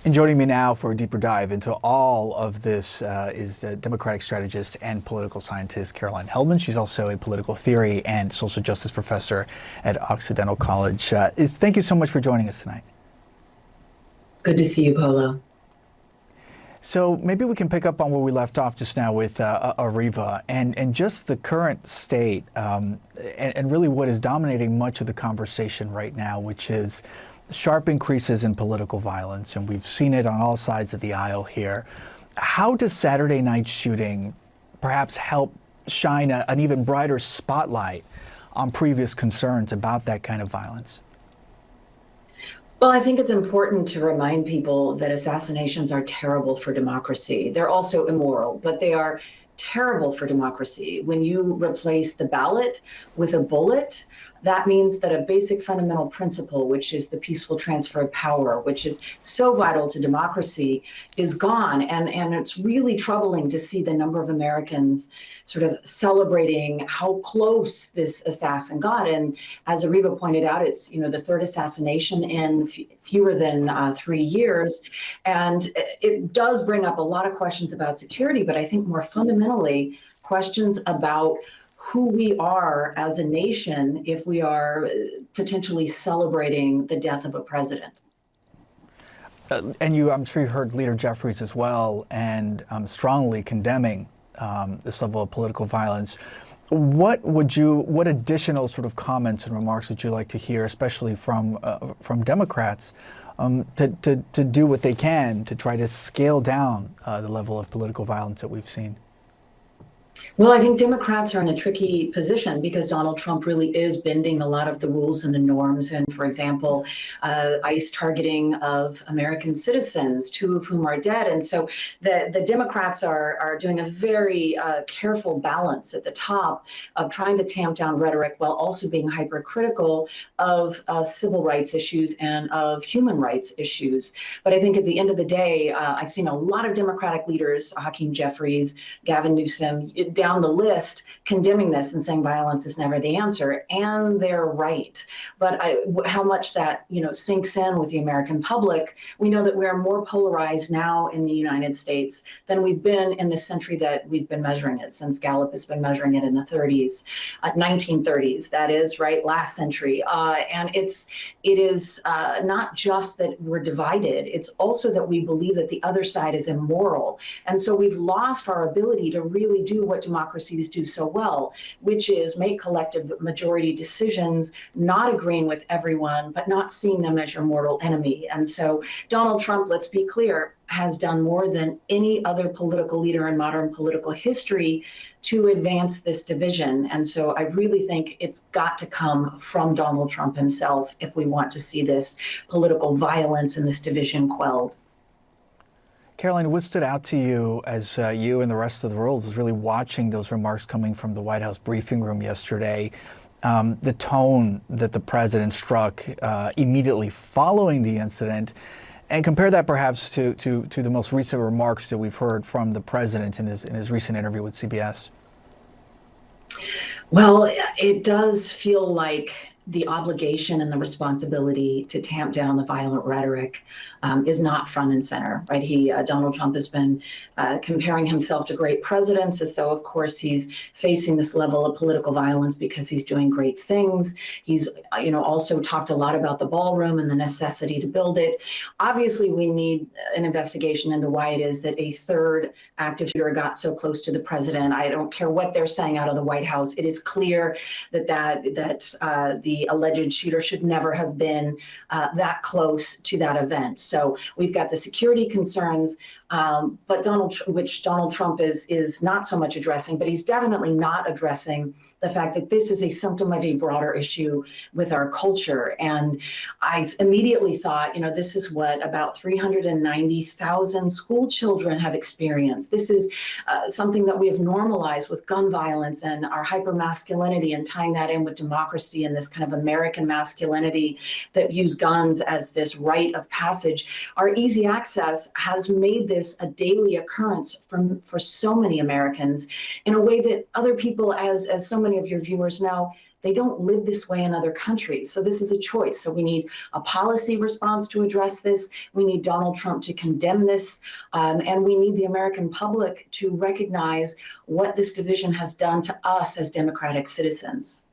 And joining me now for a deeper dive into all of this is Democratic strategist and political scientist Caroline Heldman. She's also a political theory and social justice professor at Occidental College. Thank you so much for joining us tonight. Good to see you, Polo. So maybe we can pick up on where we left off just now with Arriva and just the current state and really what is dominating much of the conversation right now, which is sharp increases in political violence, and we've seen it on all sides of the aisle here. How does Saturday night shooting perhaps help shine an even brighter spotlight on previous concerns about that kind of violence? Well, I think it's important to remind people that assassinations are terrible for democracy. They're also immoral, but they are terrible for democracy. When you replace the ballot with a bullet, that means that a basic fundamental principle, which is the peaceful transfer of power, which is so vital to democracy, is gone. And it's really troubling to see the number of Americans sort of celebrating how close this assassin got. And as Arriva pointed out, it's the third assassination in fewer than 3 years. And it does bring up a lot of questions about security, but I think more fundamentally, questions about who we are as a nation if we are potentially celebrating the death of a president. And I'm sure you heard Leader Jeffries as well, and strongly condemning this level of political violence. What additional sort of comments and remarks would you like to hear, especially from Democrats, to do what they can to try to scale down the level of political violence that we've seen? Well, I think Democrats are in a tricky position because Donald Trump really is bending a lot of the rules and the norms. And for example, ICE targeting of American citizens, 2 of whom are dead. And so the Democrats are doing a very careful balance at the top of trying to tamp down rhetoric while also being hypercritical of civil rights issues and of human rights issues. But I think at the end of the day, I've seen a lot of Democratic leaders, Hakeem Jeffries, Gavin Newsom, down the list condemning this and saying violence is never the answer, and they're right. But how much that sinks in with the American public, we know that we're more polarized now in the United States than we've been in the century that we've been measuring it, since Gallup has been measuring it in the 30s, 1930s, that is, right, last century. And it is not just that we're divided, it's also that we believe that the other side is immoral. And so we've lost our ability to really do what democracies do so well, which is make collective majority decisions, not agreeing with everyone, but not seeing them as your mortal enemy. And so Donald Trump, let's be clear, has done more than any other political leader in modern political history to advance this division. And so I really think it's got to come from Donald Trump himself if we want to see this political violence and this division quelled. Caroline, what stood out to you as you and the rest of the world was really watching those remarks coming from the White House briefing room yesterday, the tone that the president struck immediately following the incident, and compare that perhaps to the most recent remarks that we've heard from the president in his recent interview with CBS? Well, it does feel like the obligation and the responsibility to tamp down the violent rhetoric is not front and center, right? Donald Trump has been comparing himself to great presidents as though, of course, he's facing this level of political violence because he's doing great things. He's, also talked a lot about the ballroom and the necessity to build it. Obviously, we need an investigation into why it is that a third active shooter got so close to the president. I don't care what they're saying out of the White House. It is clear that the alleged shooter should never have been that close to that event. So we've got the security concerns, but which Donald Trump is not so much addressing, but he's definitely not addressing the fact that this is a symptom of a broader issue with our culture. And I immediately thought, this is what about 390,000 school children have experienced. This is something that we have normalized with gun violence and our hypermasculinity, and tying that in with democracy and this kind of American masculinity that views guns as this rite of passage. Our easy access has made this a daily occurrence for so many Americans in a way that other people, as so many of your viewers know, They don't live this way in other countries. So this is a choice. So we need a policy response to address this. We need Donald Trump to condemn this. And we need the American public to recognize what this division has done to us as democratic citizens.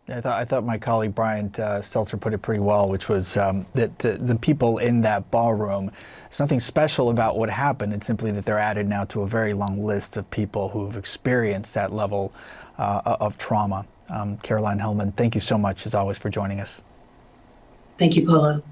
I thought my colleague Brian Stelter put it pretty well, which was that the people in that ballroom, there's nothing special about what happened. It's simply that they're added now to a very long list of people who've experienced that level of trauma. Caroline Heldman, thank you so much, as always, for joining us. Thank you, Polo.